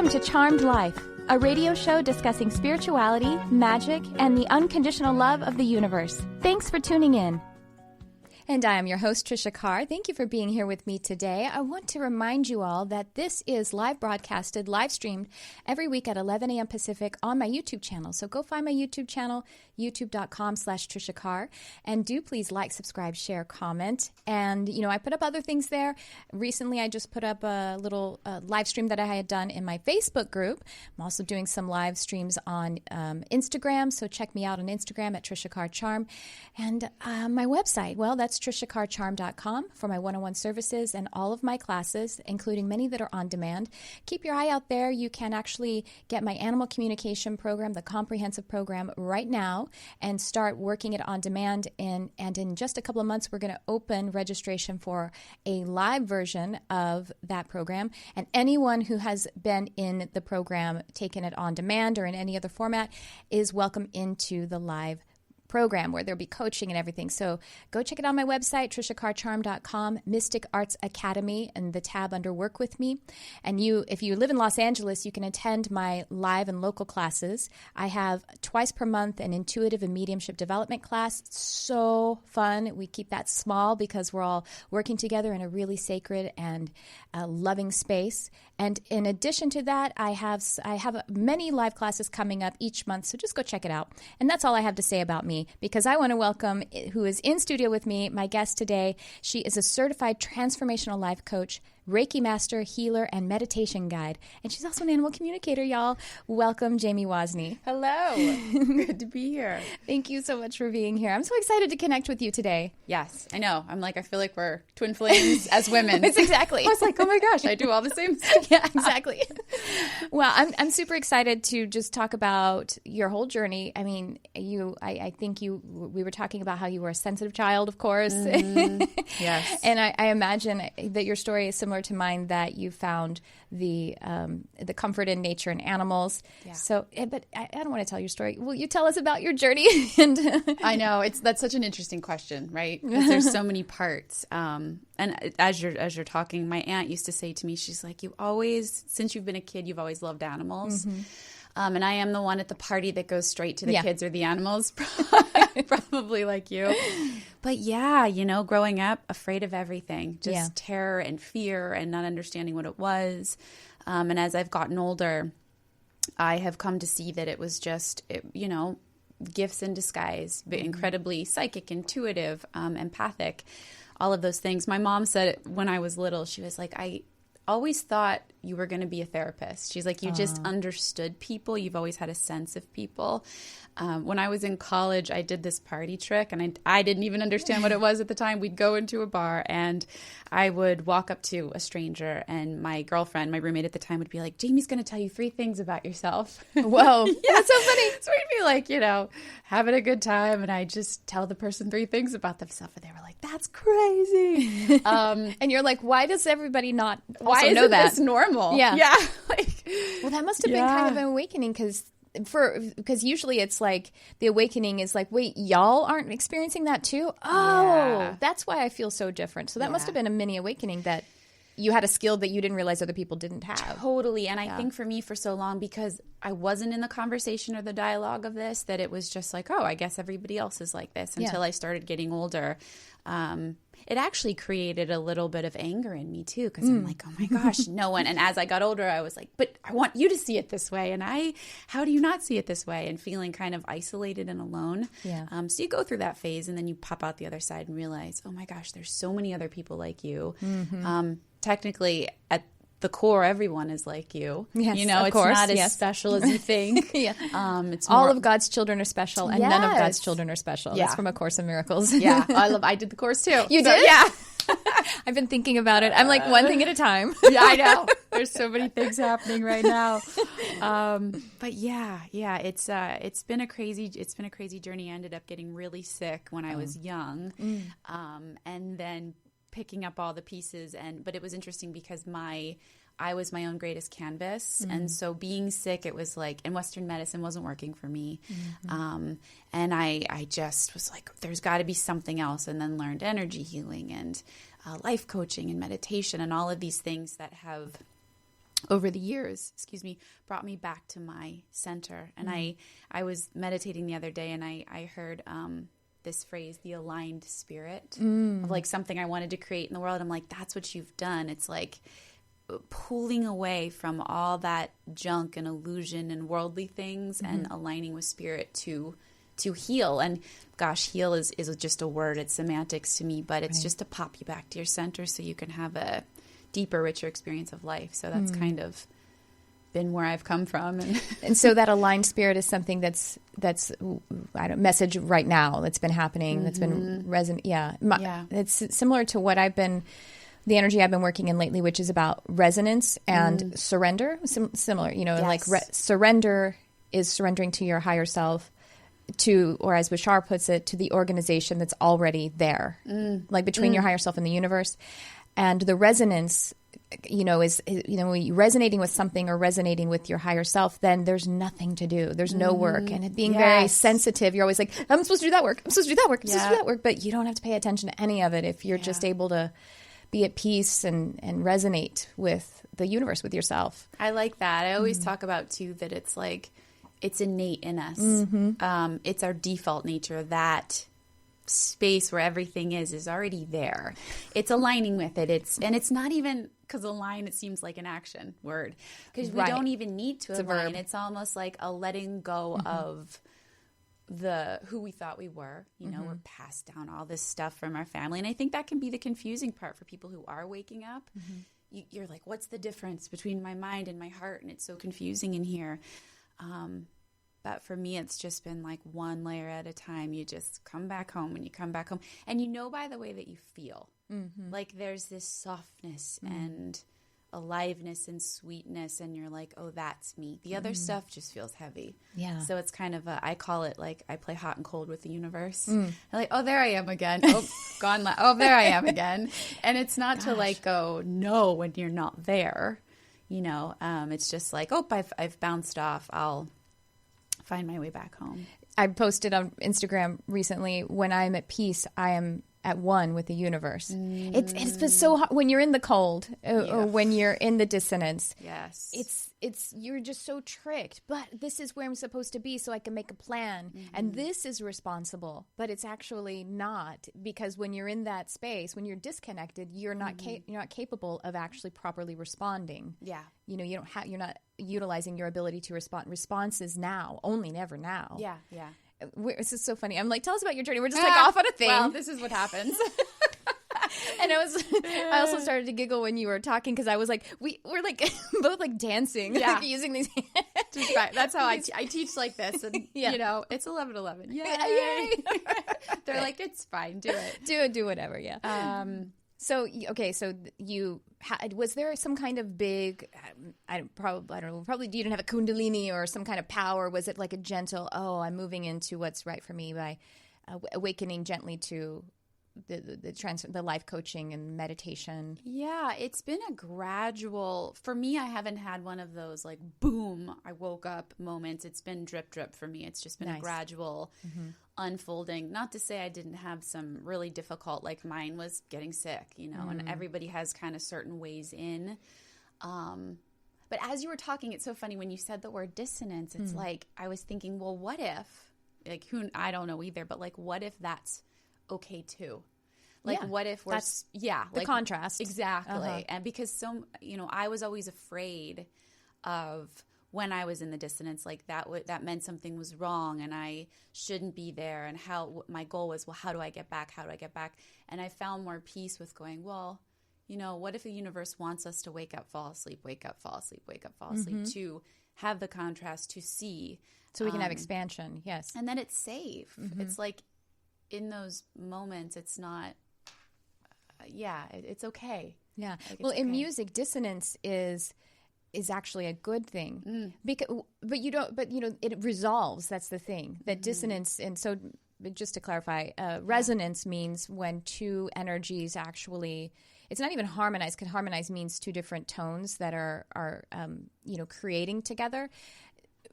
Welcome to Charmed Life, a radio show discussing spirituality, magic, and the unconditional love of the universe. Thanks for tuning in. And I am your host, Tricia Carr. Thank you for being here with me today. I want to remind you all that this is live broadcasted, live streamed every week at 11 a.m. Pacific on my YouTube channel. So go find my YouTube channel, youtube.com/Tricia Carr. And do please like, subscribe, share, comment. And, you know, I put up other things there. Recently, I just put up a little live stream that I had done in my Facebook group. I'm also doing some live streams on Instagram. So check me out on Instagram at Tricia Carr Charm. And my website, well, that's TriciaCarrCharm.com for my one-on-one services and all of my classes, including many that are on demand. Keep your eye out there. You can actually get my animal communication program, the comprehensive program, right now and start working it on demand. And in just a couple of months, we're going to open registration for a live version of that program. And anyone who has been in the program, taken it on demand or in any other format, is welcome into the live program where there'll be coaching and everything. So go check it out on my website, TriciaCarrCharm.com, Mystic Arts Academy, and the tab under Work With Me. And if you live in Los Angeles, you can attend my live and local classes. I have twice per month an intuitive and mediumship development class. It's so fun. We keep that small because we're all working together in a really sacred and loving space. And in addition to that, I have many live classes coming up each month, so just go check it out. And that's all I have to say about me, because I want to welcome, who is in studio with me, my guest today. She is a certified transformational life coach, Reiki master, healer, and meditation guide. And she's also an animal communicator, y'all. Welcome, Jamie Wozny. Hello. Good to be here. Thank you so much for being here. I'm so excited to connect with you today. Yes, I know. I feel like we're twin flames as women. It's exactly. I was like, oh my gosh, I do all the same stuff. Yeah, exactly. Well, I'm super excited to just talk about your whole journey. I mean, I think we were talking about how you were a sensitive child, of course. Mm-hmm. Yes. And I imagine that your story is similar to mine, that you found the comfort in nature and animals. Yeah. So, but I don't want to tell your story. Will you tell us about your journey? I know that's such an interesting question, right? Because there's so many parts. And as you're talking, my aunt used to say to me, she's like, since you've been a kid, you've always loved animals. Mm-hmm. And I am the one at the party that goes straight to the kids or the animals, probably like you. But yeah, growing up, afraid of everything, just terror and fear and not understanding what it was. And as I've gotten older, I have come to see that it was just, gifts in disguise, but incredibly psychic, intuitive, empathic, all of those things. My mom said when I was little, she was like, I always thought you were going to be a therapist. She's like, you just understood people. You've always had a sense of people. When I was in college, I did this party trick, and I didn't even understand what it was at the time. We'd go into a bar, and I would walk up to a stranger, and my girlfriend, my roommate at the time, would be like, Jamie's going to tell you 3 things about yourself. Whoa. Yeah. That's so funny. So we'd be like, having a good time, and I just tell the person 3 things about themselves, and they were like, that's crazy. And you're like, why does everybody not also why know isn't that? This normal? Yeah. Yeah. Well, that must have been kind of an awakening, because usually it's like the awakening is like, wait, y'all aren't experiencing that too? Oh, that's why I feel so different. So that must have been a mini awakening, that you had a skill that you didn't realize other people didn't have. Totally. And I think for me, for so long, because I wasn't in the conversation or the dialogue of this, that it was just like, oh, I guess everybody else is like this, until I started getting older. It actually created a little bit of anger in me too, because I'm like, oh my gosh, no one. And as I got older, I was like, but I want you to see it this way. And how do you not see it this way? And feeling kind of isolated and alone. Yeah. So you go through that phase, and then you pop out the other side and realize, oh my gosh, there's so many other people like you. Mm-hmm. Technically, at the core, everyone is like you. Yes, it's not as special as you think. It's all of God's children are special, and none of God's children are special. Yeah. That's from A Course in Miracles. Yeah, I did the course too. You did? Yeah. I've been thinking about it. I'm like, one thing at a time. Yeah, I know. There's so many things happening right now. But it's been a crazy journey. I ended up getting really sick when I was young, and then picking up all the pieces. But it was interesting because I was my own greatest canvas. Mm-hmm. And so being sick, it was like, and Western medicine wasn't working for me. Mm-hmm. And I just was like, there's got to be something else. And then learned energy healing and life coaching and meditation and all of these things that have over the years, brought me back to my center. And I was meditating the other day, and I heard this phrase, the aligned spirit, of like something I wanted to create in the world. I'm like, that's what you've done. It's like pulling away from all that junk and illusion and worldly things and aligning with spirit to heal. And gosh, heal is just a word. It's semantics to me, but it's just to pop you back to your center so you can have a deeper, richer experience of life. So that's kind of been where I've come from. And so that aligned spirit is something that's message right now that's been happening, that's been resonant. Yeah. It's similar to what the energy I've been working in lately, which is about resonance and surrender. Similar, like surrender is surrendering to your higher self, or as Bashar puts it, to the organization that's already there, like between your higher self and the universe. And the resonance, is, when you're resonating with something or resonating with your higher self, then there's nothing to do. There's no work. And being very sensitive, you're always like, I'm supposed to do that work. I'm supposed to do that work. I'm supposed to do that work. But you don't have to pay attention to any of it if you're just able to be at peace and resonate with the universe, with yourself. I like that. I always talk about, too, that it's like, it's innate in us. It's our default nature. That space where everything is already there. It's aligning with it. It's not even, because align, it seems like an action word, because we don't even need to align. It's almost like a letting go of who we thought we were. We're passed down all this stuff from our family. And I think that can be the confusing part for people who are waking up. You're like, what's the difference between my mind and my heart? And it's so confusing in here. But for me, it's just been like one layer at a time. You just come back home, and you come back home. And by the way that you feel, like there's this softness and aliveness and sweetness, and you're like, oh, that's me. The other stuff just feels heavy. Yeah. So it's kind of I call it like I play hot and cold with the universe. I'm like, oh, there I am again. Oh, gone. Oh, there I am again. And it's not to like go, no, when you're not there. It's just like, oh, I've bounced off. I'll find my way back home. I posted on Instagram recently, when I'm at peace, I am at one with the universe. It's been so hard when you're in the cold or when you're in the dissonance. Yes. It's you're just so tricked, but this is where I'm supposed to be so I can make a plan. And this is responsible, but it's actually not, because when you're in that space, when you're disconnected, you're not you're not capable of actually properly responding. Yeah. You're not utilizing your ability to respond. Response is now, only never now. Yeah. Yeah. This is so funny. I'm like, tell us about your journey. We're just like off on a thing. Well, this is what happens. And I also started to giggle when you were talking, because I was like, we're like both like dancing, like using these hands. Right. That's how I teach like this, and it's 11:11. Yay! They're like, it's fine, do it, do whatever. Yeah. So you was there some kind of big, I don't know, probably you didn't have a kundalini or some kind of power? Was it like a gentle, I'm moving into what's right for me by awakening gently to the life coaching and meditation? Yeah, it's been a gradual, for me, I haven't had one of those like, boom, I woke up moments. It's been drip, drip for me. It's just been a gradual unfolding. Not to say I didn't have some really difficult, like mine was getting sick, and everybody has kind of certain ways in. But as you were talking, it's so funny when you said the word dissonance, it's like, I was thinking, well, what if, like, I don't know either, but like, what if that's okay too? Like, what if we're the contrast. Exactly. And because I was always afraid of when I was in the dissonance, like that meant something was wrong and I shouldn't be there. And my goal was, well, how do I get back? How do I get back? And I found more peace with going, well, what if the universe wants us to wake up, fall asleep, wake up, fall asleep, wake up, fall asleep, to have the contrast, to see. So we can have expansion. Yes. And then it's safe. It's like, in those moments, it's not, it's okay. Yeah. Well, in music, dissonance is actually a good thing. It resolves. That's the thing. That dissonance, and so just to clarify, resonance means when two energies actually, it's not even harmonized, because harmonize means two different tones that are creating together.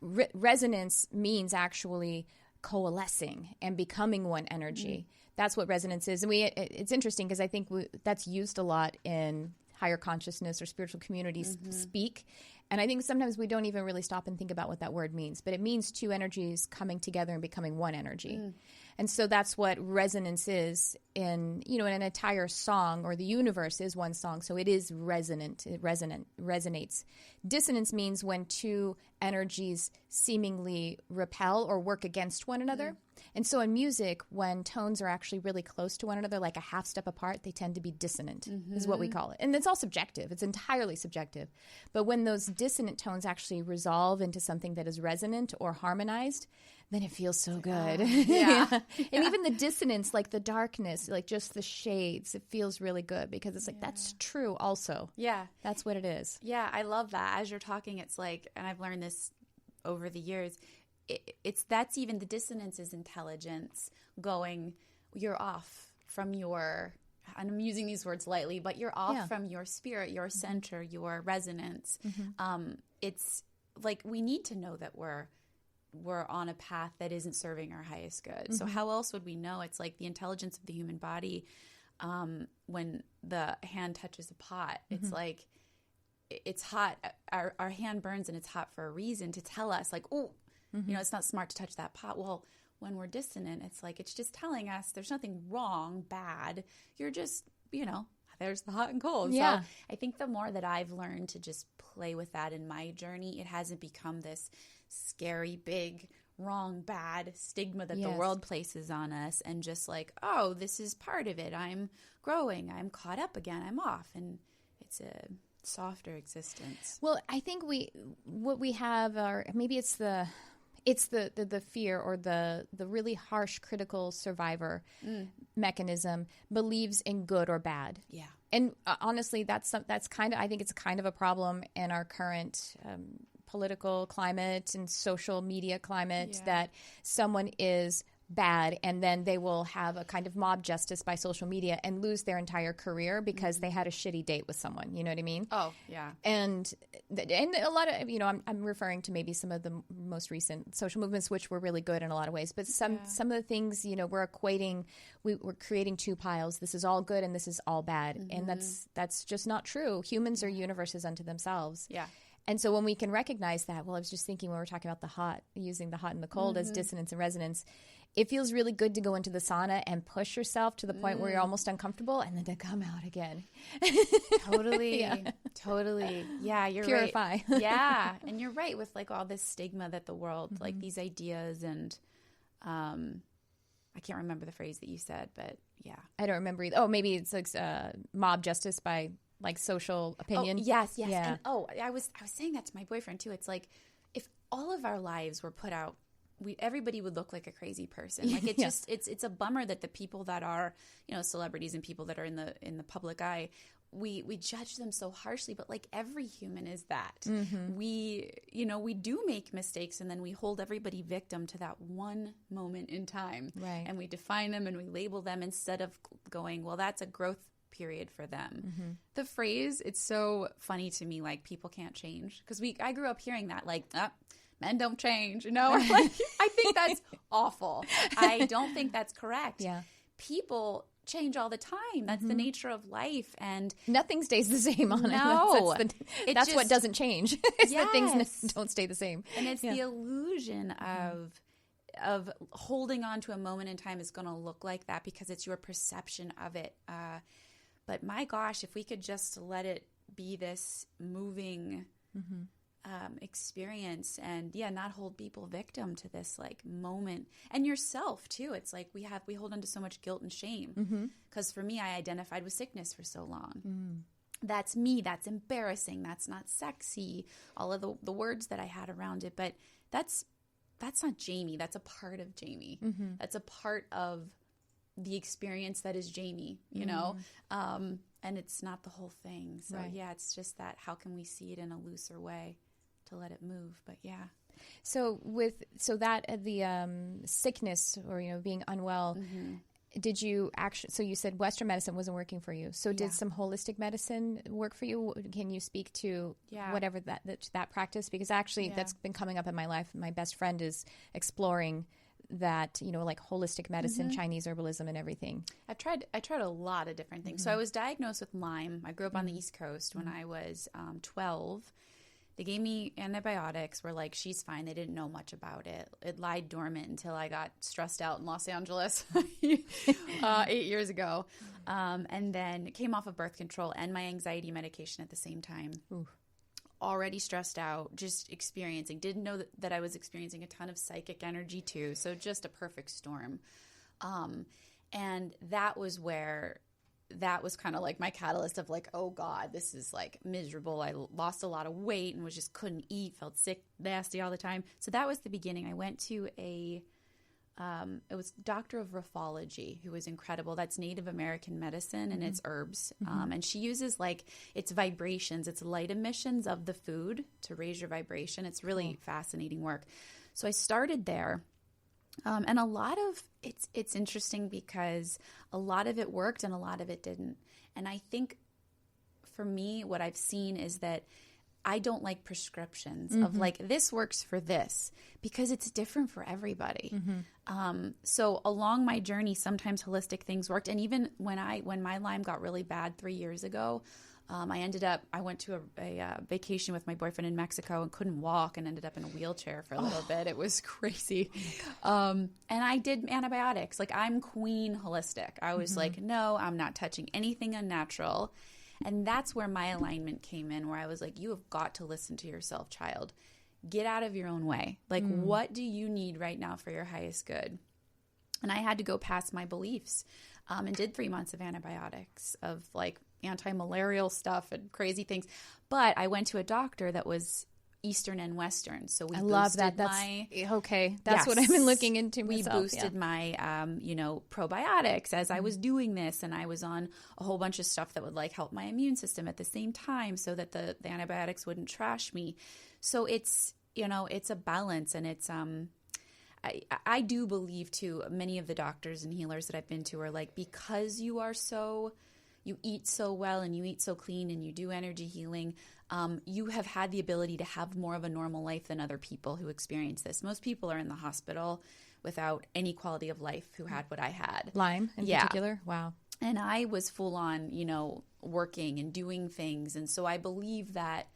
Resonance means actually coalescing and becoming one energy. That's what resonance is. And it's interesting because I think that's used a lot in higher consciousness or spiritual communities speak. And I think sometimes we don't even really stop and think about what that word means, but it means two energies coming together and becoming one energy. And so that's what resonance is in an entire song, or the universe is one song. So it is resonant. It resonates. Dissonance means when two energies seemingly repel or work against one another. And so in music, when tones are actually really close to one another, like a half step apart, they tend to be dissonant, is what we call it. And it's all subjective. It's entirely subjective. But when those dissonant tones actually resolve into something that is resonant or harmonized, then it feels so good. Yeah. And even the dissonance, like the darkness, like just the shades, it feels really good because it's like, that's true also. Yeah. That's what it is. Yeah, I love that. As you're talking, it's like, and I've learned this over the years, that's even the dissonance is intelligence going, you're off from your, and I'm using these words lightly, but you're off from your spirit, your center, your resonance. It's like, we need to know that we're on a path that isn't serving our highest good. So how else would we know? It's like the intelligence of the human body. When the hand touches a pot, it's like, it's hot. Our hand burns and it's hot for a reason to tell us like, oh, it's not smart to touch that pot. Well, when we're dissonant, it's like, it's just telling us there's nothing wrong, bad. You're just, there's the hot and cold. Yeah. So I think the more that I've learned to just play with that in my journey, it hasn't become this scary, big, wrong, bad stigma that the world places on us, and just like, oh, this is part of it. I'm growing. I'm caught up again. I'm off. And it's a softer existence. Well, I think what we have are, maybe it's the fear, or the really harsh critical survivor mechanism believes in good or bad. Yeah. And honestly, that's kind of, I think it's kind of a problem in our current political climate and social media climate, that someone is bad and then they will have a kind of mob justice by social media and lose their entire career because they had a shitty date with someone. You know what I mean? Oh, yeah. And a lot of, I'm referring to maybe some of the most recent social movements, which were really good in a lot of ways. But some of the things, we're equating, we're creating two piles. This is all good and this is all bad. And that's just not true. Humans are universes unto themselves. Yeah. And so when we can recognize that, well, I was just thinking when we're talking about the hot, using the hot and the cold as dissonance and resonance, it feels really good to go into the sauna and push yourself to the point where you're almost uncomfortable and then to come out again. Totally. Totally. Yeah, you're Purify. right. Yeah. And you're right with like all this stigma that the world, like these ideas, and I can't remember the phrase that you said, but yeah. I don't remember either. Oh, maybe it's like mob justice by like social opinion. Oh, yes. Yeah. And, I was saying that to my boyfriend too. It's like, if all of our lives were put out, everybody would look like a crazy person. Like it just, it's a bummer that the people that are, celebrities and people that are in the public eye, we judge them so harshly, but like every human is that. We do make mistakes, and then we hold everybody victim to that one moment in time. Right. And we define them and we label them instead of going, well, that's a growth period for them. The phrase, it's so funny to me, like people can't change, because I grew up hearing that, like, men don't change, like, I think that's awful. I don't think that's correct. Yeah. People change all the time. That's the nature of life, and nothing stays the same on it. That's what doesn't change. It's the things that don't stay the same. And it's the illusion of holding on to a moment in time is going to look like that because it's your perception of it. But my gosh, if we could just let it be this moving experience, and not hold people victim to this like moment, and yourself too. It's like we hold on to so much guilt and shame, because for me, I identified with sickness for so long. That's me. That's embarrassing. That's not sexy. All of the words that I had around it, but that's not Jamie. That's a part of Jamie. That's a part of the experience that is Jamie, and it's not the whole thing. So it's just that, how can we see it in a looser way to let it move? But so that the sickness, or being unwell, did you actually, so you said Western medicine wasn't working for you, so did some holistic medicine work for you? Can you speak to whatever that practice? Because actually that's been coming up in my life. My best friend is exploring that, like holistic medicine, Chinese herbalism and everything? I tried a lot of different things. So I was diagnosed with Lyme. I grew up on the East Coast. When I was 12. They gave me antibiotics. Were like, she's fine. They didn't know much about it. It lied dormant until I got stressed out in Los Angeles 8 years ago. And then came off of birth control and my anxiety medication at the same time. Ooh. Already stressed out, just experiencing. Didn't know that I was experiencing a ton of psychic energy too. So just a perfect storm. And that was kind of like my catalyst of like, oh God, this is like miserable. I lost a lot of weight and couldn't eat, felt sick, nasty all the time. So that was the beginning. I went to it was doctor of Refology, who was incredible. That's Native American medicine and it's herbs. And she uses it's vibrations, it's light emissions of the food to raise your vibration. It's really fascinating work. So I started there. And a lot of it's interesting because a lot of it worked and a lot of it didn't. And I think for me, what I've seen is that I don't like prescriptions of this works for this because it's different for everybody. So along my journey, sometimes holistic things worked. And even when my Lyme got really bad 3 years ago, I went to a vacation with my boyfriend in Mexico and couldn't walk and ended up in a wheelchair for a little bit. It was crazy. And I did antibiotics. I'm queen holistic. I was like, no, I'm not touching anything unnatural. And that's where my alignment came in, where I was like, you have got to listen to yourself, child. Get out of your own way. What do you need right now for your highest good? And I had to go past my beliefs and did 3 months of antibiotics of anti-malarial stuff and crazy things. But I went to a doctor that was Eastern and Western. So we boosted That's what I've been looking into myself. We boosted my, probiotics as I was doing this. And I was on a whole bunch of stuff that would help my immune system at the same time so that the antibiotics wouldn't trash me. So it's, it's a balance and it's, I do believe too, many of the doctors and healers that I've been to are because you eat so well and you eat so clean and you do energy healing, you have had the ability to have more of a normal life than other people who experience this. Most people are in the hospital without any quality of life who had what I had. Lyme in particular? Wow. And I was full on, working and doing things. And so I believe that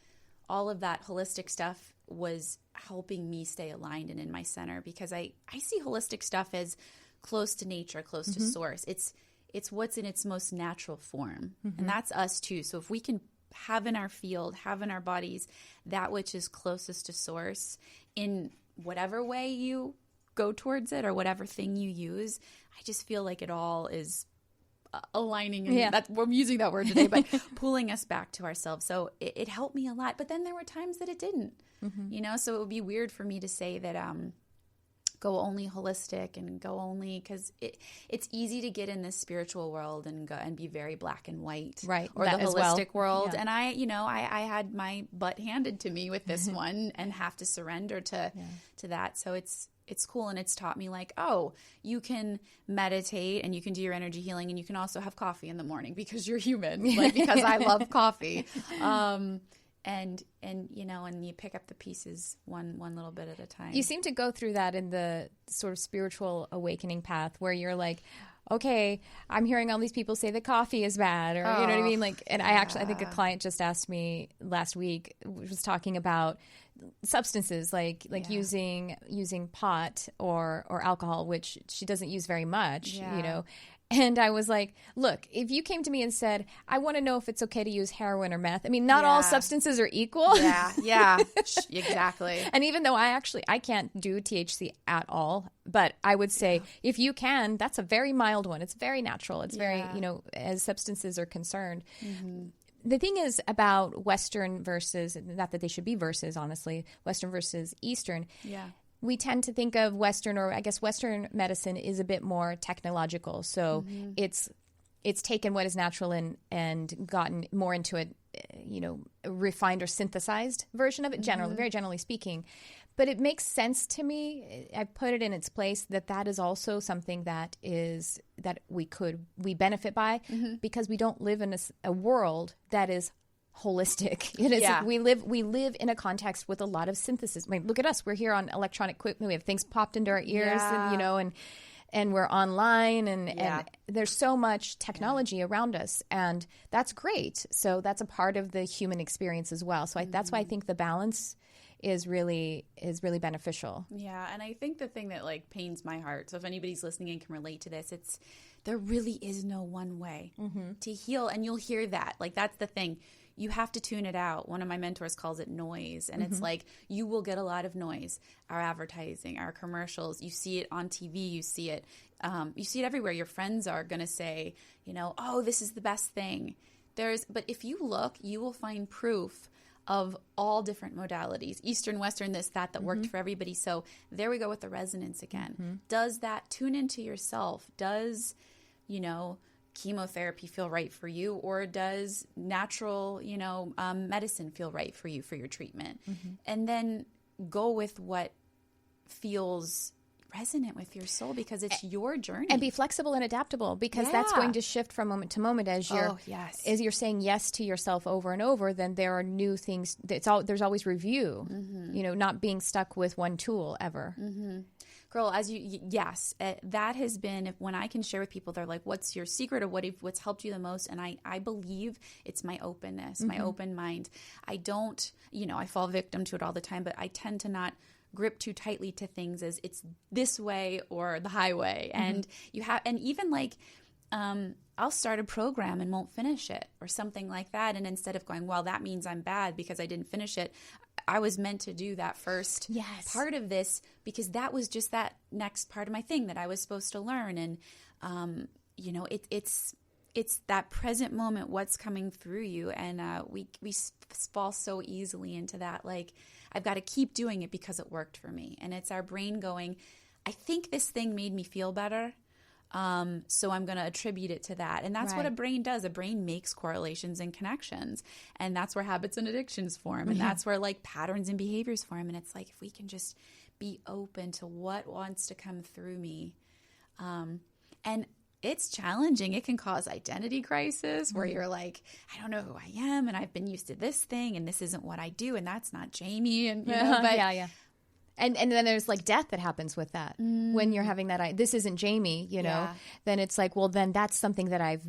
all of that holistic stuff was helping me stay aligned and in my center because I see holistic stuff as close to nature, close to source. It's what's in its most natural form. And that's us too. So if we can have in our field, have in our bodies, that which is closest to source in whatever way you go towards it or whatever thing you use, I just feel like it all is aligning. And we're using that word today, but pulling us back to ourselves. So it helped me a lot. But then there were times that it didn't, so it would be weird for me to say that, go only holistic and go only because it's easy to get in this spiritual world and go and be very black and white, right? Or the holistic world. Yeah. And I had my butt handed to me with this one and have to surrender to that. So it's cool. And it's taught me you can meditate and you can do your energy healing and you can also have coffee in the morning because you're human, because I love coffee. And you pick up the pieces one little bit at a time. You seem to go through that in the sort of spiritual awakening path where you're like, okay, I'm hearing all these people say that coffee is bad, or you know what I mean? And I think a client just asked me last week, was talking about substances using pot or alcohol, which she doesn't use very much, And I was like, look, if you came to me and said, I want to know if it's okay to use heroin or meth. Not all substances are equal. Yeah, exactly. And even though I can't do THC at all, but I would say if you can, that's a very mild one. It's very natural. It's very, as substances are concerned. The thing is about Western versus, not that they should be versus, honestly, Western versus Eastern. Yeah. We tend to think of Western, or I guess Western medicine is a bit more technological. So it's taken what is natural and gotten more into a refined or synthesized version of it, very generally speaking. But it makes sense to me. I put it in its place that is also something that we benefit by because we don't live in a world that is holistic. We live in a context with a lot of synthesis. I mean, look at us. We're here on electronic equipment. We have things popped into our ears, and we're online, and there's so much technology around us, and that's great. So that's a part of the human experience as well. So that's why I think the balance is really beneficial. Yeah, and I think the thing that like pains my heart, so if anybody's listening and can relate to this, it's there really is no one way to heal, and you'll hear that. Like that's the thing. You have to tune it out. One of my mentors calls it noise. And it's like, you will get a lot of noise. Our advertising, our commercials, you see it on TV, you see it everywhere. Your friends are going to say, oh, this is the best thing. But if you look, you will find proof of all different modalities, Eastern, Western, this, that worked for everybody. So there we go with the resonance again. Does that tune into yourself? Does, chemotherapy feel right for you, or does natural, medicine feel right for you for your treatment? And then go with what feels resonant with your soul, because it's your journey. And be flexible and adaptable, because that's going to shift from moment to moment as you're saying yes to yourself over and over. Then there are new things. There's always review. Not being stuck with one tool ever. Girl, that has been, when I can share with people, they're like, what's your secret, or what's helped you the most? And I believe it's my openness, my open mind. I don't, I fall victim to it all the time, but I tend to not grip too tightly to things as it's this way or the highway. And even like, I'll start a program and won't finish it or something like that. And instead of going, well, that means I'm bad because I didn't finish it, I was meant to do that first part of this, because that was just that next part of my thing that I was supposed to learn. And, it's that present moment, what's coming through you. And we fall so easily into that. Like, I've got to keep doing it because it worked for me. And it's our brain going, I think this thing made me feel better. So I'm going to attribute it to that. And that's what a brain does. A brain makes correlations and connections. And that's where habits and addictions form. And that's where like patterns and behaviors form. And it's like, if we can just be open to what wants to come through me. And it's challenging. It can cause identity crisis where you're like, I don't know who I am. And I've been used to this thing, and this isn't what I do. And that's not Jamie. And And then there's like death that happens with that. When you're having that, this isn't Jamie, then it's like, well, then that's something that I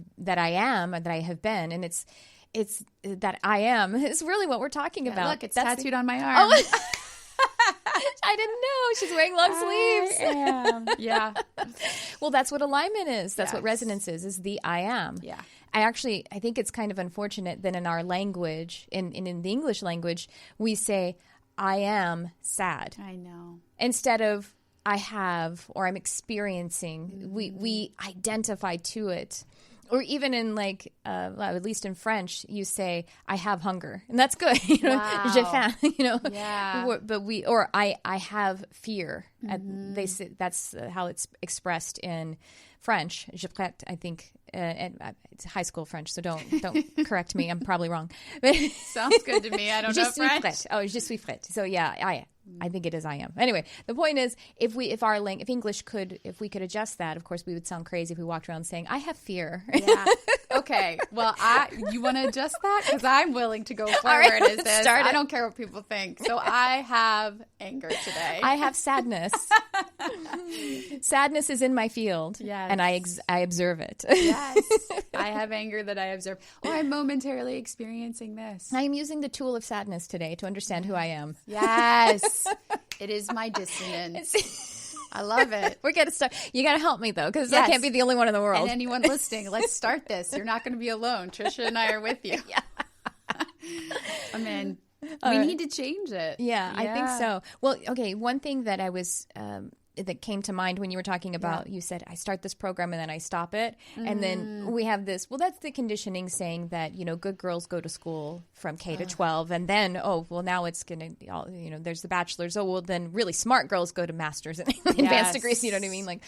am, or that I have been. And it's that I am is really what we're talking about. Look, it's tattooed on my arm. Oh. I didn't know. She's wearing long sleeves. Yeah. Well, that's what alignment is. That's what resonance is the I am. Yeah. I think it's kind of unfortunate that in our language, in the English language, we say, I am sad. I know. Instead of I have, or I'm experiencing, we identify to it. Or even in like, at least in French, you say, I have hunger. And that's good. Wow. J'ai faim, Yeah. But I have fear. They say that's how it's expressed in French. Je prête, I think. And it's high school French, so don't correct me. I'm probably wrong. Sounds good to me. I don't know French. Prête. Oh, je suis prête. So yeah, I think it is I am. Anyway, the point is, if we could adjust that, of course, we would sound crazy if we walked around saying, I have fear. Yeah. Okay. Well, you want to adjust that? Because I'm willing to go forward right, as this. I don't care what people think. So I have anger today. I have sadness. Sadness is in my field. Yes. And I observe it. Yes. I have anger that I observe. Or I'm momentarily experiencing this. I am using the tool of sadness today to understand who I am. Yes. It is my dissonance. I love it. We're going to start. You got to help me, though, because I can't be the only one in the world. And anyone listening, let's start this. You're not going to be alone. Tricia and I are with you. Yeah. I'm in. We need to change it. Yeah, I think so. Well, okay, one thing that I was that came to mind when you were talking about, you said, I start this program and then I stop it. And then we have this, well, that's the conditioning saying that, good girls go to school from K to 12. And then, now it's going to be there's the bachelor's. Oh, well, then really smart girls go to master's and advanced degrees. You know what I mean? Like,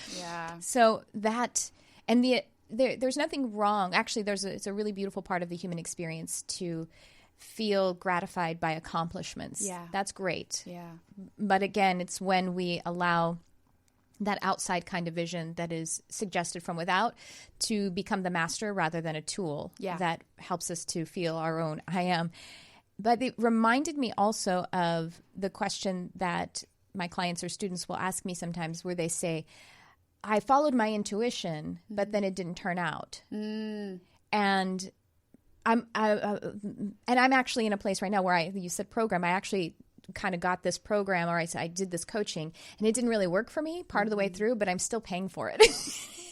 so that, and there's nothing wrong. Actually, it's a really beautiful part of the human experience to feel gratified by accomplishments. Yeah. That's great. Yeah. But again, it's when we allow that outside kind of vision that is suggested from without to become the master rather than a tool that helps us to feel our own I am. But it reminded me also of the question that my clients or students will ask me sometimes where they say, I followed my intuition, but then it didn't turn out. And I'm actually in a place right now where you said program. I actually kind of got this program, or I did this coaching, and it didn't really work for me part of the way through, but I'm still paying for it.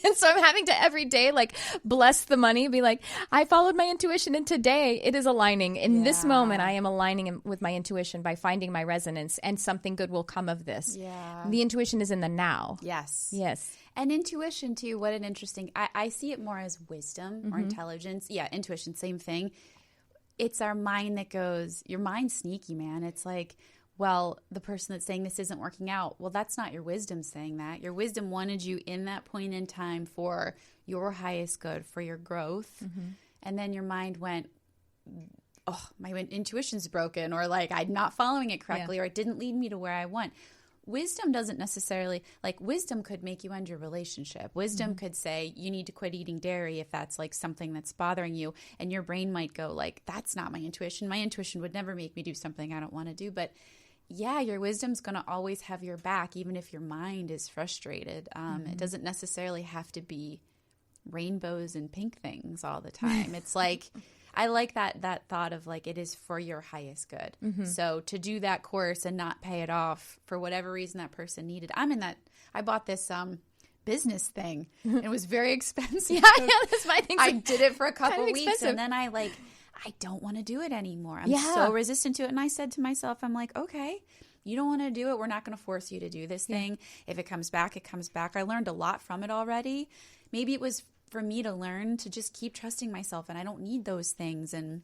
And so I'm having to every day like bless the money, be like, I followed my intuition, and today it is aligning. In this moment, I am aligning with my intuition by finding my resonance, and something good will come of this. Yeah. The intuition is in the now. Yes. And intuition too, what an interesting, I see it more as wisdom or intelligence. Yeah, intuition, same thing. It's our mind that goes, your mind's sneaky, man. It's like, well, the person that's saying this isn't working out, well, that's not your wisdom saying that. Your wisdom wanted you in that point in time for your highest good, for your growth. And then your mind went, oh, my intuition's broken, or like I'm not following it correctly, or it didn't lead me to where I want. Wisdom doesn't necessarily, like wisdom could make you end your relationship. Wisdom could say you need to quit eating dairy if that's like something that's bothering you. And your brain might go like, that's not my intuition. My intuition would never make me do something I don't want to do. But yeah, your wisdom's going to always have your back, even if your mind is frustrated. It doesn't necessarily have to be rainbows and pink things all the time. It's like, I like that thought of like, it is for your highest good. So to do that course and not pay it off for whatever reason that person needed. I'm in that, I bought this business thing. And it was very expensive. That's my thing. I did it for a couple of weeks, and then I don't want to do it anymore. I'm so resistant to it. And I said to myself, I'm like, okay, you don't want to do it. We're not going to force you to do this thing. If it comes back, it comes back. I learned a lot from it already. Maybe it was for me to learn to just keep trusting myself, and I don't need those things. And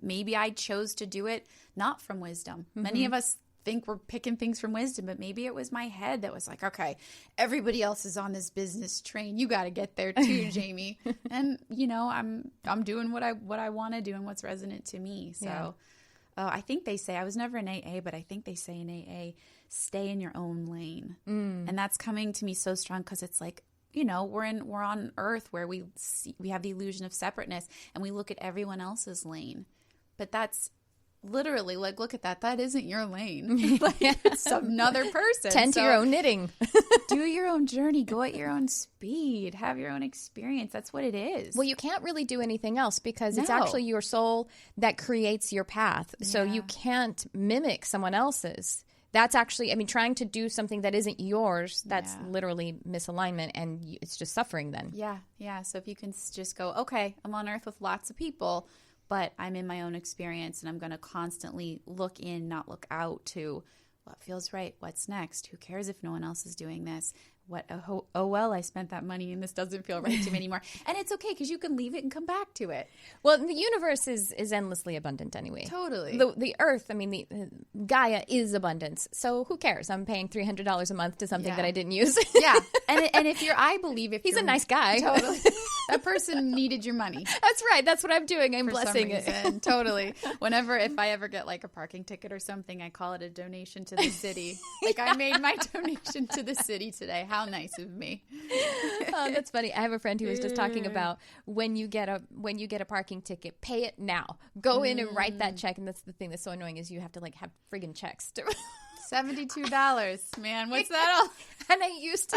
maybe I chose to do it not from wisdom. Many of us think we're picking things from wisdom, but maybe it was my head that was like, okay, everybody else is on this business train. You got to get there too, Jamie. And you know, I'm doing what I want to do and what's resonant to me. So I think they say, I was never in AA, but I think they say in AA, stay in your own lane. And that's coming to me so strong, because it's like, you know, we're on Earth where we have the illusion of separateness, and we look at everyone else's lane, but that's literally like, look at that. That isn't your lane. Like, it's another person. Tend to your own knitting. Do your own journey. Go at your own speed. Have your own experience. That's what it is. Well, you can't really do anything else, because it's actually your soul that creates your path. So you can't mimic someone else's. That's actually, I mean, trying to do something that isn't yours, that's literally misalignment, and it's just suffering then. Yeah. So if you can just go, okay, I'm on Earth with lots of people, but I'm in my own experience, and I'm going to constantly look in, not look out, to what feels right, what's next, who cares if no one else is doing this, well, I spent that money and this doesn't feel right to me anymore. And it's okay, because you can leave it and come back to it. Well, the universe is endlessly abundant anyway. Totally. The earth, I mean, the Gaia is abundance. So who cares? I'm paying $300 a month to something that I didn't use. And if I believe if he's a nice guy. Totally. That person needed your money. That's right. That's what I'm doing. I'm blessing it. Totally. If I ever get like a parking ticket or something, I call it a donation to the city. Like, I made my donation to the city today. How nice of me. Oh, that's funny. I have a friend who was just talking about when you get a parking ticket, pay it now. Go in and write that check. And that's the thing that's so annoying, is you have to like have friggin' checks to $72, man. What's that all? And I used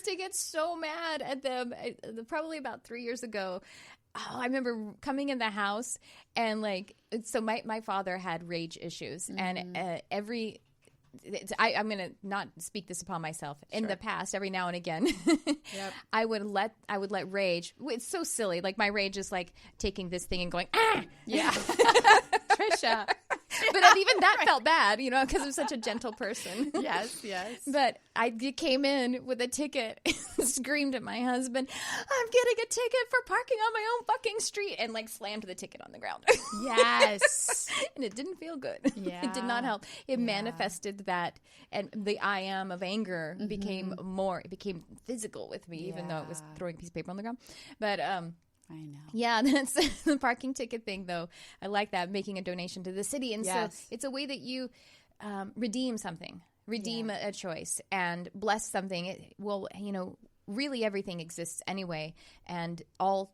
to get so mad at them probably about 3 years ago. Oh, I remember coming in the house, and like, so my father had rage issues, and I'm going to not speak this upon myself. In the past, every now and again, I would let rage. It's so silly. Like, my rage is like taking this thing and going, ah! Yeah. Tricia. But even that felt bad, you know, because I'm such a gentle person. Yes. But I came in with a ticket and screamed at my husband, I'm getting a ticket for parking on my own fucking street, and like slammed the ticket on the ground. Yes. And it didn't feel good. Yeah. It did not help. It manifested that, and the I am of anger became physical with me, even though it was throwing a piece of paper on the ground. But I know. Yeah, that's the parking ticket thing, though. I like that, making a donation to the city. And so it's a way that you redeem something. redeem a choice, and bless something. It will, really everything exists anyway, and all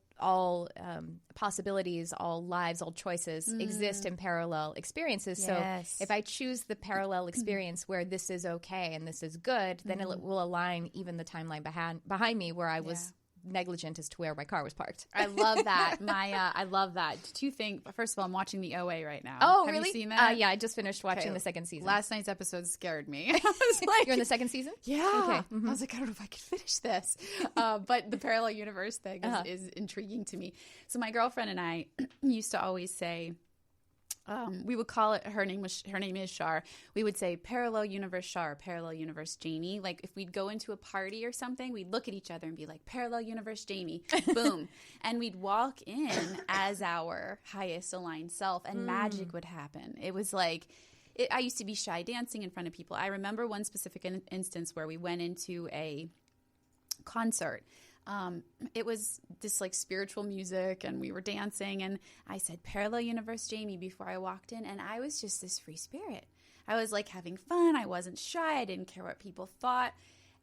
possibilities, all lives, all choices exist in parallel experiences. Yes. So if I choose the parallel experience where this is okay and this is good, then it will align even the timeline behind me where I was negligent as to where my car was parked. I love that. I love that. Two things. First of all, I'm watching the OA right now. Oh, Have really? you seen that? Yeah, I just finished watching the second season. Last night's episode scared me. I was like, You're in the second season? Yeah. Okay. I was like, I don't know if I could finish this. But the parallel universe thing is intriguing to me. So my girlfriend and I used to always say, we would call it, her name is Shar. We would say parallel universe Shar, parallel universe Jamie. Like if we'd go into a party or something, we'd look at each other and be like, parallel universe Jamie, boom. And we'd walk in as our highest aligned self, and magic would happen. It was like, I used to be shy dancing in front of people. I remember one specific instance where we went into a concert. It was this like spiritual music, and we were dancing, and I said parallel universe Jamie before I walked in, and I was just this free spirit. I was like having fun. I wasn't shy. I didn't care what people thought.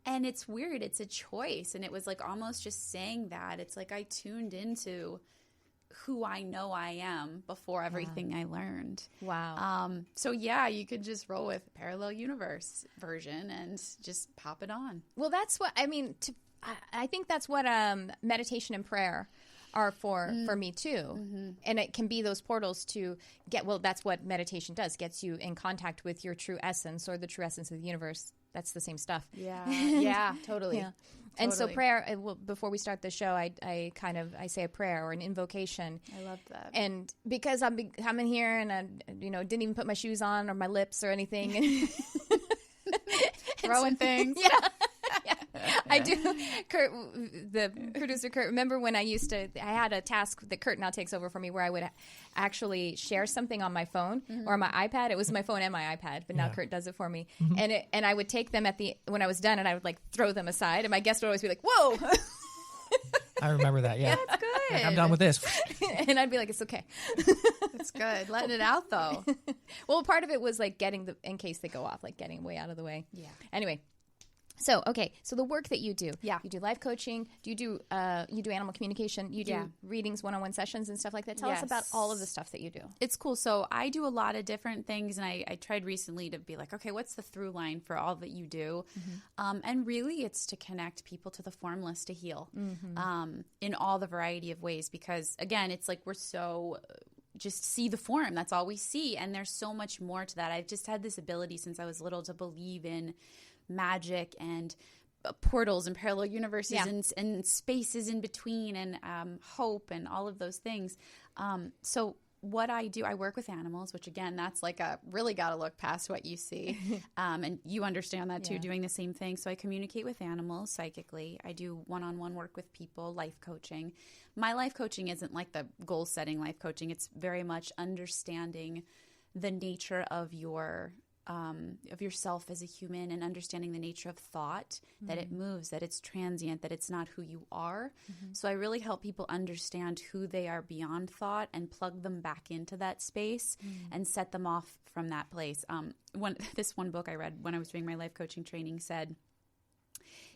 And it's weird. It's a choice. And it was like almost just saying that. It's like I tuned into who I know I am before everything I learned. Wow. So yeah, you could just roll with parallel universe version and just pop it on. Well, that's what, I think that's what meditation and prayer are for me too. And it can be those portals to that's what meditation does, gets you in contact with your true essence, or the true essence of the universe. That's the same stuff. Yeah. Yeah, totally. Yeah. And so prayer, before we start the show, I say a prayer or an invocation. I love that. And because I'm in here and I, didn't even put my shoes on or my lips or anything. Throwing things. Yeah. I do. Kurt, the producer, Kurt, remember when I had a task that Kurt now takes over for me where I would actually share something on my phone or my iPad. It was my phone and my iPad, but now Kurt does it for me. And I would take them when I was done, and I would like throw them aside, and my guest would always be like, "Whoa." I remember that. Yeah, that's good. Like, I'm done with this. And I'd be like, "It's okay." That's good. Letting it out though. Well, part of it was like in case they go off, like getting way out of the way. Yeah. Anyway. So the work that you do, you do life coaching, you do animal communication, you do readings, one-on-one sessions and stuff like that. Tell us about all of the stuff that you do. It's cool. So I do a lot of different things, and I tried recently to be like, okay, what's the through line for all that you do? And really it's to connect people to the formless to heal in all the variety of ways, because again, it's like we're so just see the form. That's all we see. And there's so much more to that. I've just had this ability since I was little to believe in magic and portals and parallel universes and spaces in between, and hope and all of those things. So what I do, I work with animals, which again, that's like really got to look past what you see. And you understand that too, doing the same thing. So I communicate with animals psychically. I do one-on-one work with people, life coaching. My life coaching isn't like the goal setting life coaching. It's very much understanding the nature of yourself as a human, and understanding the nature of thought, that it moves, that it's transient, that it's not who you are. So I really help people understand who they are beyond thought and plug them back into that space and set them off from that place. This one book I read when I was doing my life coaching training said,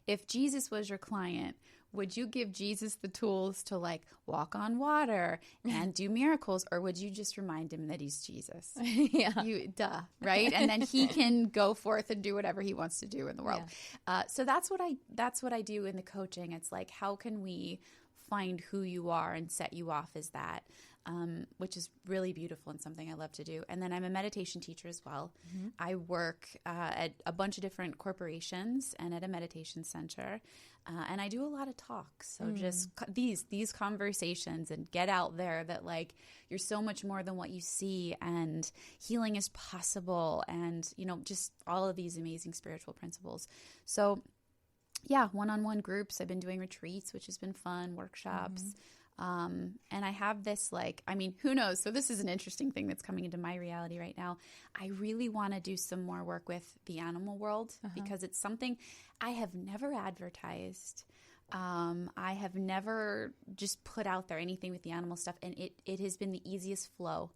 if Jesus was your client, would you give Jesus the tools to like walk on water and do miracles, or would you just remind him that he's Jesus? Right? And then he can go forth and do whatever he wants to do in the world. So that's what I do in the coaching. It's like, how can we find who you are and set you off as that, which is really beautiful and something I love to do. And then I'm a meditation teacher as well. I work at a bunch of different corporations and at a meditation center. And I do a lot of talks. So just these conversations, and get out there that like you're so much more than what you see, and healing is possible, and just all of these amazing spiritual principles. So one-on-one groups. I've been doing retreats, which has been fun, workshops. And I have this who knows? So this is an interesting thing that's coming into my reality right now. I really want to do some more work with the animal world because it's something I have never advertised. I have never just put out there anything with the animal stuff, and it has been the easiest flow.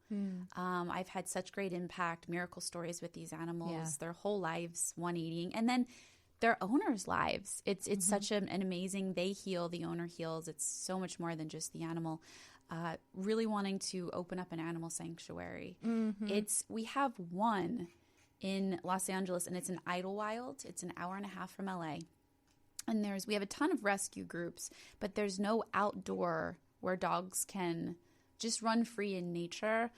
I've had such great impact, miracle stories with these animals, their whole lives 180ing, and then their owners' lives. It's such an amazing, they heal, the owner heals. It's so much more than just the animal. Really wanting to open up an animal sanctuary. We have one in Los Angeles, and it's in Idlewild. It's an hour and a half from LA. And we have a ton of rescue groups, but there's no outdoor where dogs can just run free in nature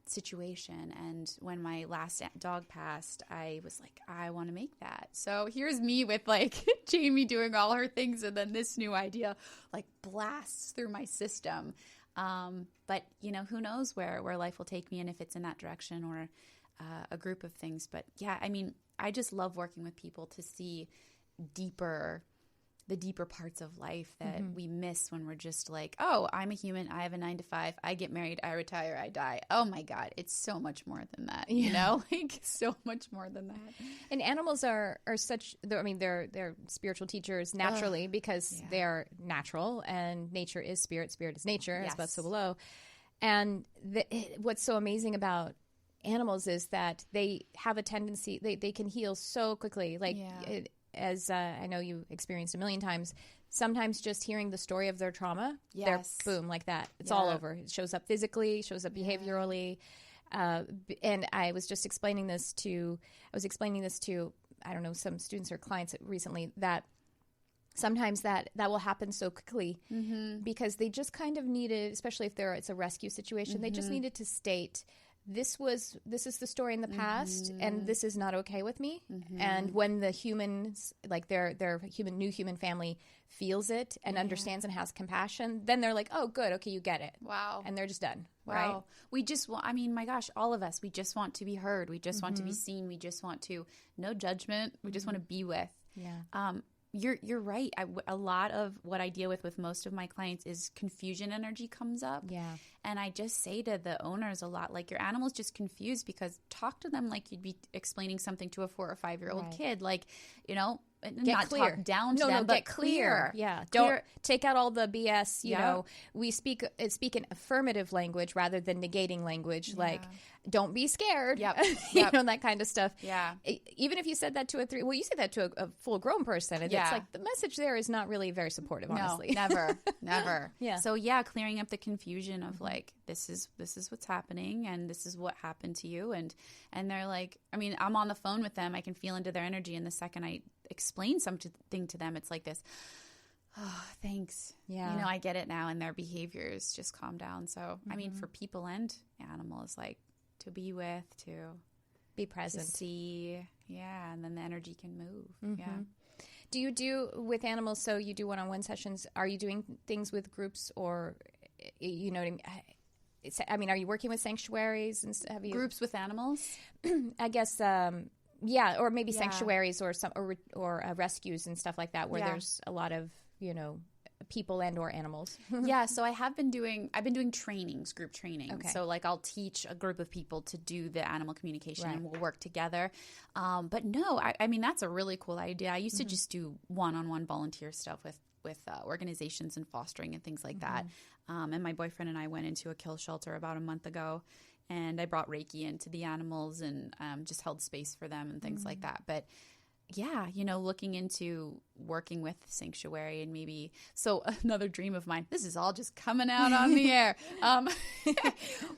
situation. And when my last dog passed, I was like, I want to make that. So here's me with like Jamie doing all her things, and then this new idea like blasts through my system. But who knows where life will take me, and if it's in that direction or a group of things. But yeah, I mean, I just love working with people to see the deeper parts of life that we miss when we're just like, oh, I'm a human, I have a 9 to 5, I get married, I retire, I die. Oh my God, it's so much more than that, like so much more than that. And animals are such, they're spiritual teachers naturally because they're natural, and nature is spirit, spirit is nature, as above so below. And what's so amazing about animals is that they have a tendency, they can heal so quickly. Like as I know you experienced a million times, sometimes just hearing the story of their trauma, they're boom, like that. It's all over. It shows up physically, shows up behaviorally. And I was just explaining this to, I don't know, some students or clients recently, that sometimes that will happen so quickly because they just kind of needed, especially if it's a rescue situation, they just needed to state, this is the story in the past, and this is not okay with me. And when the humans, like their new human family, feels it and understands and has compassion, then they're like, oh, good, okay, you get it. Wow. And they're just done. Wow. Right? We just want, my gosh, all of us, we just want to be heard. We just want to be seen. We just want to, no judgment. We just want to be with. Yeah. You're right. A lot of what I deal with most of my clients is confusion energy comes up. Yeah. And I just say to the owners a lot, like, your animal's just confused, because talk to them like you'd be explaining something to a 4 or 5-year-old kid. Like, Get not clear. Talk down to them, but get clear. Yeah. Don't take out all the BS. You know, we speak in affirmative language rather than negating language. Like, don't be scared. You know, that kind of stuff. Yeah. Even if you said that to you say that to a full grown person. And it's like the message there is not really very supportive, honestly. No, never. Yeah. So clearing up the confusion of like, this is what's happening, and this is what happened to you. And they're like, I'm on the phone with them. I can feel into their energy. And the second I explain something to them, it's like this, oh, thanks. Yeah. I get it now. And their behaviors just calm down. So, for people and animals, like, to be with, to be present, to see. Yeah. And then the energy can move. Yeah. Do you do with animals? So you do one-on-one sessions. Are you doing things with groups, or, you know what I mean? Are you working with sanctuaries and have you Groups with animals? I guess, or maybe sanctuaries or rescues and stuff like that, where there's a lot of, people and or animals. So I've been doing trainings, group training. Okay. So like I'll teach a group of people to do the animal communication and we'll work together. But no, I mean, that's a really cool idea. I used to just do one-on-one volunteer stuff with organizations and fostering and things like that. And my boyfriend and I went into a kill shelter about a month ago, and I brought Reiki into the animals and just held space for them and things like that. But yeah, looking into working with Sanctuary, and maybe, so another dream of mine, this is all just coming out on the air.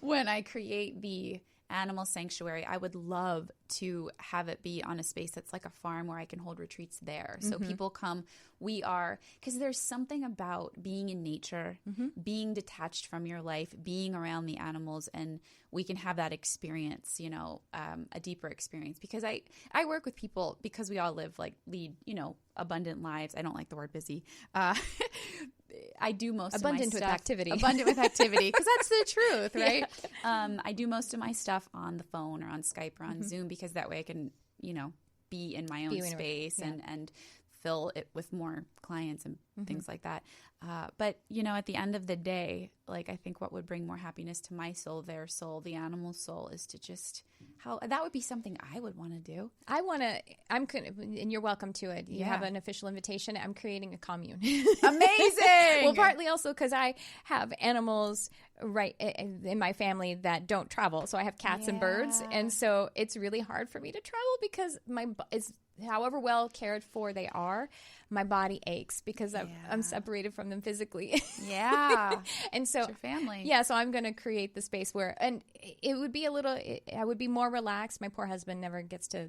When I create the animal sanctuary, I would love to have it be on a space that's like a farm where I can hold retreats there. So people come, because there's something about being in nature, being detached from your life, being around the animals, and we can have that experience, a deeper experience. Because I work with people, because we all lead, abundant lives. I don't like the word busy. I do most of my stuff. Abundant with activity, because that's the truth, right? I do most of my stuff on the phone or on Skype or on Zoom, because that way I can, be in my own space and fill it with more clients and things like that. But, you know, at the end of the day, like, I think what would bring more happiness to my soul, their soul, the animal's soul, is to just that would be something I would want to do. And you're welcome to it. You have an official invitation. I'm creating a commune. Amazing. Well, partly also because I have animals right in my family that don't travel. So I have cats and birds. And so it's really hard for me to travel because however well cared for they are, my body aches because I'm separated from them physically. Yeah. And so it's your family. Yeah. So I'm going to create the space where, and it would be I would be more relaxed. My poor husband never gets to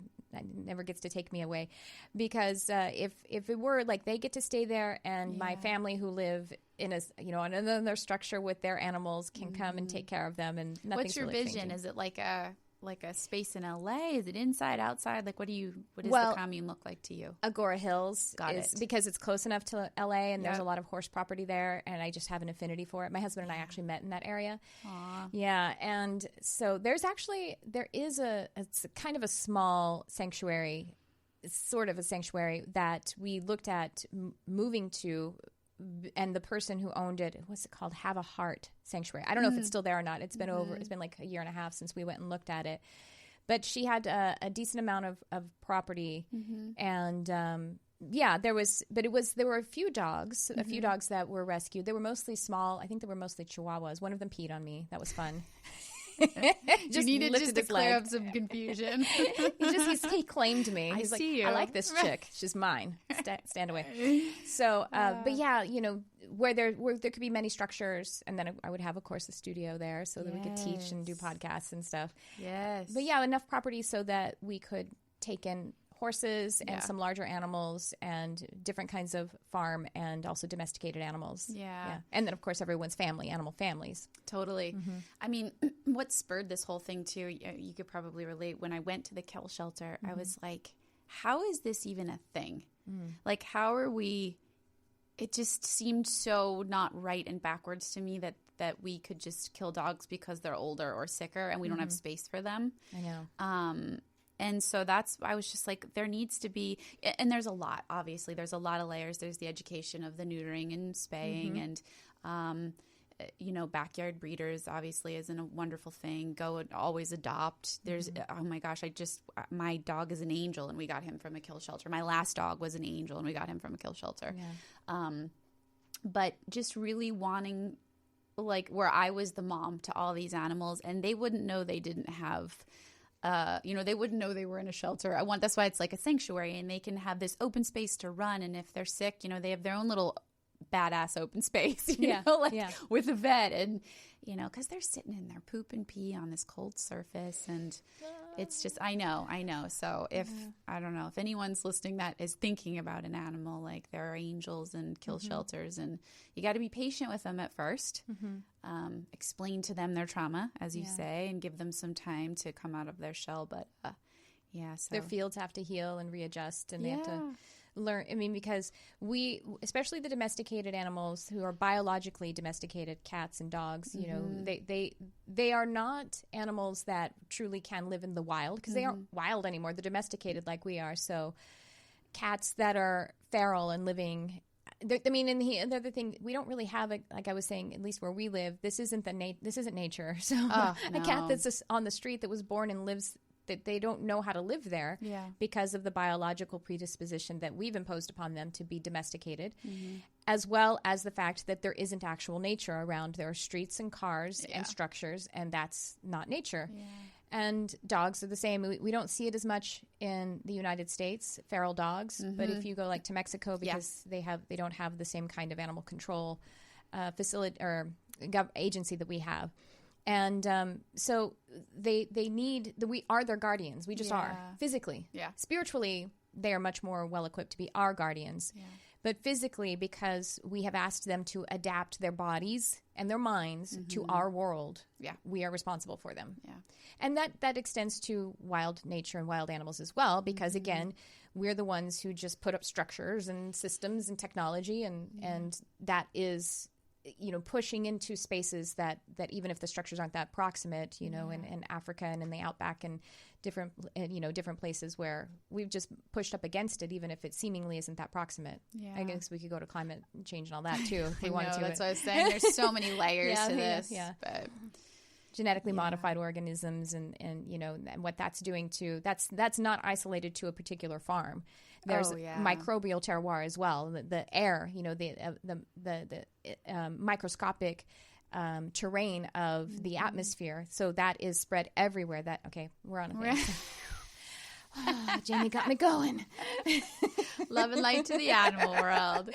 take me away because if it were like they get to stay there and my family who live in another structure with their animals can come and take care of them, and nothing's What's your really vision? changing. Is it like a space in LA? Is it inside, outside? Like, what does the commune look like to you? Agora Hills Got it. Because it's close enough to LA and there's a lot of horse property there, and I just have an affinity for it. My husband and I actually met in that area. Aww. Yeah, and so there is it's a kind of a small sanctuary, sort of a sanctuary that we looked at moving to. And the person who owned it, what's it called? Have a Heart Sanctuary. I don't know if it's still there or not. It's been it's been like a year and a half since we went and looked at it. But she had a decent amount of property. And there were a few dogs that were rescued. They were mostly small. I think they were mostly Chihuahuas. One of them peed on me. That was fun. You needed just to clear up some confusion. he claimed me. He's like, see you. I like this chick. She's mine. Stand away. So, but yeah, you know, where there could be many structures, and then I would have, of course, a studio there so that we could teach and do podcasts and stuff. Yes. But yeah, enough property so that we could take in horses and some larger animals and different kinds of farm and also domesticated animals. Yeah. And then, of course, everyone's animal families. Totally. I mean, what spurred this whole thing, too, you could probably relate. When I went to the kill shelter, I was like, how is this even a thing? Like, how are we... It just seemed so not right and backwards to me that we could just kill dogs because they're older or sicker and we don't have space for them. I know. And so I was just like, there needs to be, and there's a lot, obviously. There's a lot of layers. There's the education of the neutering and spaying and, backyard breeders obviously is a wonderful thing. Go and always adopt. There's, oh my gosh, my dog is an angel and we got him from a kill shelter. My last dog was an angel and we got him from a kill shelter. Yeah. But just really wanting, like, where I was the mom to all these animals and they wouldn't know they didn't have... they wouldn't know they were in a shelter. That's why it's like a sanctuary and they can have this open space to run. And if they're sick, they have their own little badass open space, with a vet and, cause they're sitting in their poop and pee on this cold surface. And it's just, I know. So I don't know if anyone's listening that is thinking about an animal, like there are angels and kill shelters and you got to be patient with them at first. Explain to them their trauma, as you say, and give them some time to come out of their shell. But so their fields have to heal and readjust, and they have to learn. I mean, because especially the domesticated animals who are biologically domesticated, cats and dogs, they are not animals that truly can live in the wild because they aren't wild anymore. They're domesticated like we are. So cats that are feral and living. I mean, and the other thing, we don't really have like I was saying, at least where we live, this isn't nature. So a cat that's just on the street that was born and lives, that they don't know how to live there because of the biological predisposition that we've imposed upon them to be domesticated, as well as the fact that there isn't actual nature around. There are streets and cars and structures, and that's not nature. Yeah. And dogs are the same. We don't see it as much in the United States, feral dogs. But if you go like to Mexico, because they don't have the same kind of animal control facility or agency that we have. And so they we are their guardians. We just are physically. Yeah. Spiritually, they are much more well equipped to be our guardians. Yeah. But physically, because we have asked them to adapt their bodies and their minds to our world, we are responsible for them. Yeah. And that extends to wild nature and wild animals as well, because again, we're the ones who just put up structures and systems and technology, and that is pushing into spaces that even if the structures aren't that proximate, in Africa and in the outback and different places where we've just pushed up against it, even if it seemingly isn't that proximate. Yeah. I guess we could go to climate change and all that too if we wanted to. That's what I was saying. There's so many layers to this. Yeah. But genetically modified organisms and what that's doing to that's not isolated to a particular farm. There's microbial terroir as well. The air, the microscopic terrain of the atmosphere. So that is spread everywhere. We're on a thing. Jamie got me going. Love and light to the animal world.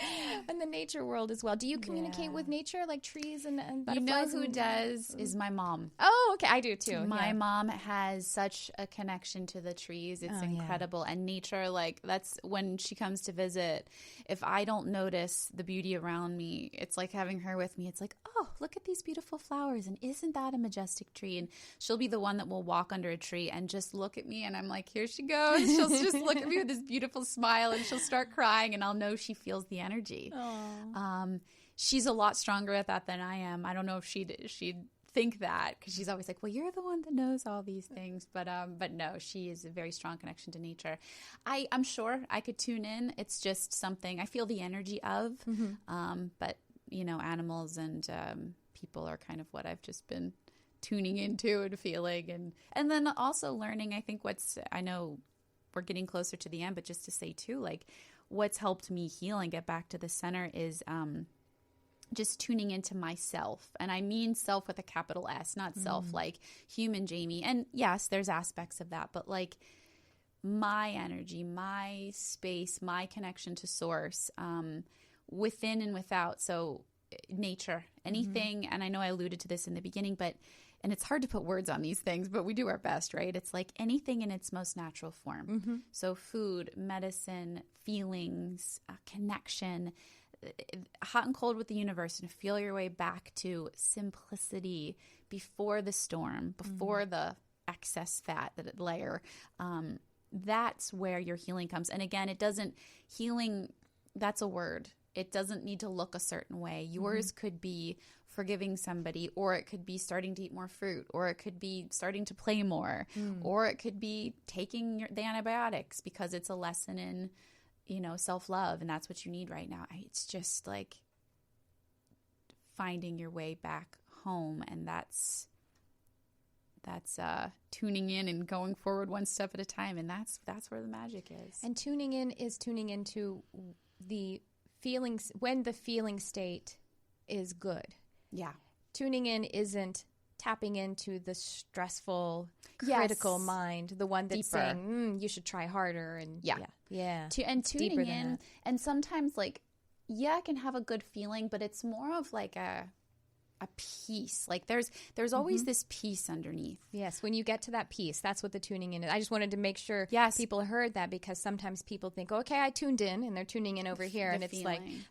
And the nature world as well. Do you communicate with nature, like trees and butterflies? Who does is my mom. Oh, okay. I do too. My mom has such a connection to the trees. It's incredible. And nature, that's when she comes to visit. If I don't notice the beauty around me, it's like having her with me. It's like, oh, look at these beautiful flowers. And isn't that a majestic tree? And she'll be the one that will walk under a tree and just look at me. And I'm like, here she goes. She'll just look at me with this beautiful smile and she'll start crying and I'll know she feels the energy. She's a lot stronger at that than I am. I don't know if she'd think that because she's always like, well, you're the one that knows all these things. But no, she is a very strong connection to nature. I'm sure I could tune in. It's just something I feel the energy of. But, animals and people are kind of what I've just been tuning into and feeling. And then also learning, I think I know we're getting closer to the end, but just to say too, what's helped me heal and get back to the center is just tuning into myself. And I mean self with a capital S, not self like human Jamie. And yes, there's aspects of that, but my energy, my space, my connection to source, within and without. So nature, anything, and I know I alluded to this in the beginning, and it's hard to put words on these things, but we do our best, right? It's like anything in its most natural form. So food, medicine, feelings, connection, hot and cold with the universe, and feel your way back to simplicity before the storm, before the excess fat layer. That's where your healing comes. And again, healing, that's a word. It doesn't need to look a certain way. Yours could be forgiving somebody, or it could be starting to eat more fruit, or it could be starting to play more, or it could be taking the antibiotics because it's a lesson in, self-love, and that's what you need right now. It's just finding your way back home, and that's tuning in and going forward one step at a time, and that's where the magic is. And tuning in is tuning into the feelings when the feeling state is good. Yeah. Tuning in isn't tapping into the stressful, critical mind, the one that's saying, you should try harder. And and tuning in. And sometimes I can have a good feeling, but it's more of a peace. There's always this peace underneath. Yes, when you get to that peace, that's what the tuning in is. I just wanted to make sure people heard that, because sometimes people think, okay, I tuned in, and they're tuning in over here, and it's feeling.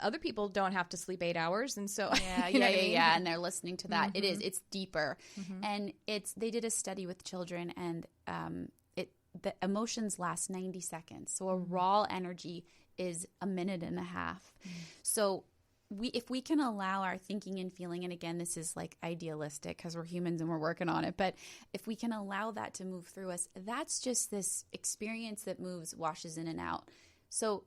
Other people don't have to sleep 8 hours, and so and they're listening to that. It's deeper, and they did a study with children, and the emotions last 90 seconds. So a raw energy is a minute and a half. So if we can allow our thinking and feeling, and again, this is idealistic because we're humans and we're working on it, but if we can allow that to move through us, that's just this experience that moves, washes in and out. So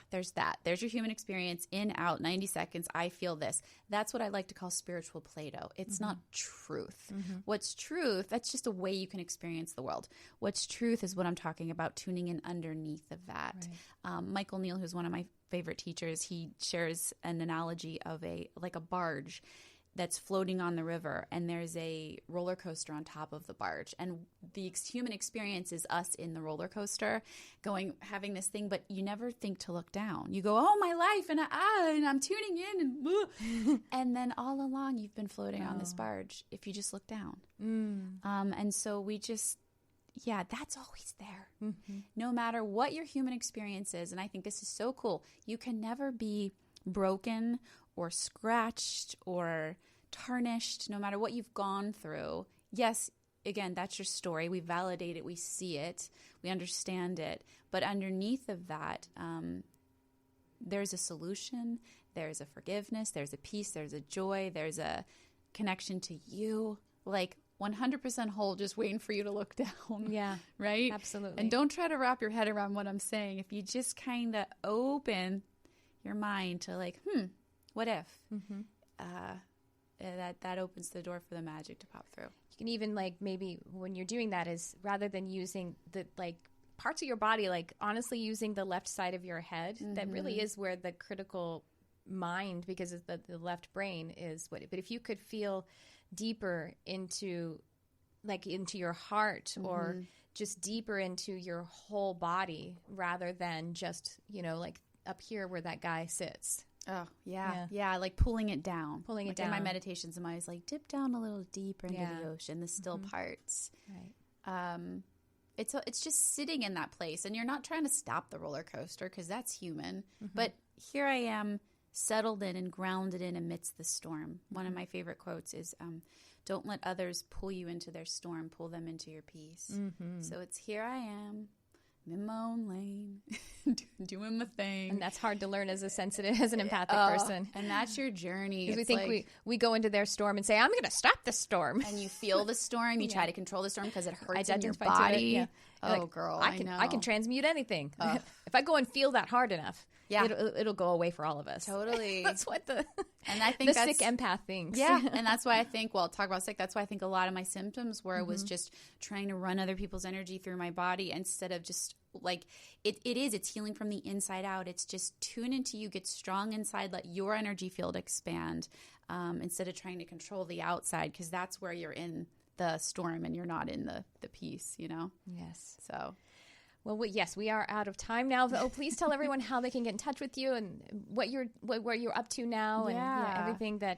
there's that. There's your human experience, in, out, 90 seconds. I feel this. That's what I like to call spiritual Play-Doh. It's not truth. What's truth? That's just a way you can experience the world. What's truth is what I'm talking about, tuning in underneath of that. Right. Michael Neal, who's one of my favorite teachers, he shares an analogy of a barge that's floating on the river, and there's a roller coaster on top of the barge, and the human experience is us in the roller coaster having this thing, but you never think to look down. You go, oh, my life, and I'm tuning in, and then all along you've been floating on this barge if you just look down. And so we just that's always there. No matter what your human experience is. And I think this is so cool. You can never be broken or scratched or tarnished, no matter what you've gone through. Yes, again, that's your story. We validate it. We see it. We understand it. But underneath of that, there's a solution, there's a forgiveness, there's a peace, there's a joy, there's a connection to you, like 100% whole, just waiting for you to look down. Yeah. Right? Absolutely. And don't try to wrap your head around what I'm saying. If you just kind of open your mind to like, what if? That opens the door for the magic to pop through. You can even like maybe when you're doing that is rather than using the like parts of your body, like honestly using the left side of your head, that really is where the critical mind, because the left brain is what, but if you could feel deeper into your heart or just deeper into your whole body rather than just, like up here where that guy sits. Oh, yeah. Yeah, like pulling it down. Pulling it down. In my meditations, I'm always like, dip down a little deeper into the ocean, the still parts. Right. It's just sitting in that place. And you're not trying to stop the roller coaster because that's human. But here I am settled in and grounded in amidst the storm. One of my favorite quotes is, don't let others pull you into their storm, pull them into your peace. So it's here I am. I'm in my own lane, doing my thing. And that's hard to learn as an empathic person. And that's your journey. Because we think we go into their storm and say, I'm going to stop the storm. And you feel the storm. You try to control the storm because it hurts in your Identify body. to it, yeah. Oh, Like, girl, I can know. transmute anything. If I go and feel that hard enough, it'll go away for all of us. Totally. That's what the think sick empath thinks. Yeah, and that's why I think, talk about sick, that's why I think a lot of my symptoms was just trying to run other people's energy through my body instead of just like, it's healing from the inside out. It's just tune into you, get strong inside, let your energy field expand instead of trying to control the outside, because that's where you're in the storm and you're not in the peace, Yes. So... Well, yes, we are out of time now. Oh, please tell everyone how they can get in touch with you and what you're up to now and everything the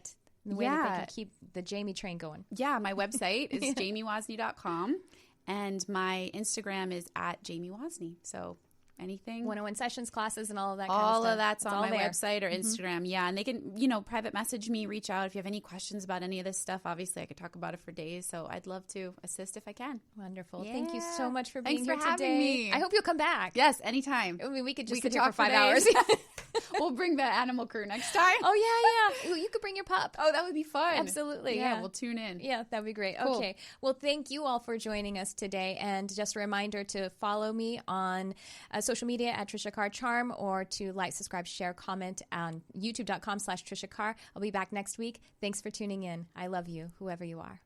way that they can keep the Jamie train going. Yeah, my website is jamiewozny.com and my Instagram is @JamieWozny. So anything. 101 sessions, classes, and all of that kind of All stuff. of that's It's on all my there. website or Instagram. Yeah, and they can, private message me, reach out if you have any questions about any of this stuff. Obviously, I could talk about it for days, so I'd love to assist if I can. Wonderful. Yeah. Thank you so much for being Thanks here for having today. me. I hope you'll come back. Yes, anytime. I mean, we could just We sit could here for talk 5 for hours. days. We'll bring the animal crew next time. Oh, yeah. Ooh, you could bring your pup. Oh, that would be fun. Absolutely. Yeah, Yeah. we'll tune in. Yeah, that would be great. Cool. Okay. Well, thank you all for joining us today. And just a reminder to follow me on social media at Tricia Carr Charm, or to like, subscribe, share, comment on youtube.com/Tricia Carr. I'll be back next week. Thanks for tuning in. I love you, whoever you are.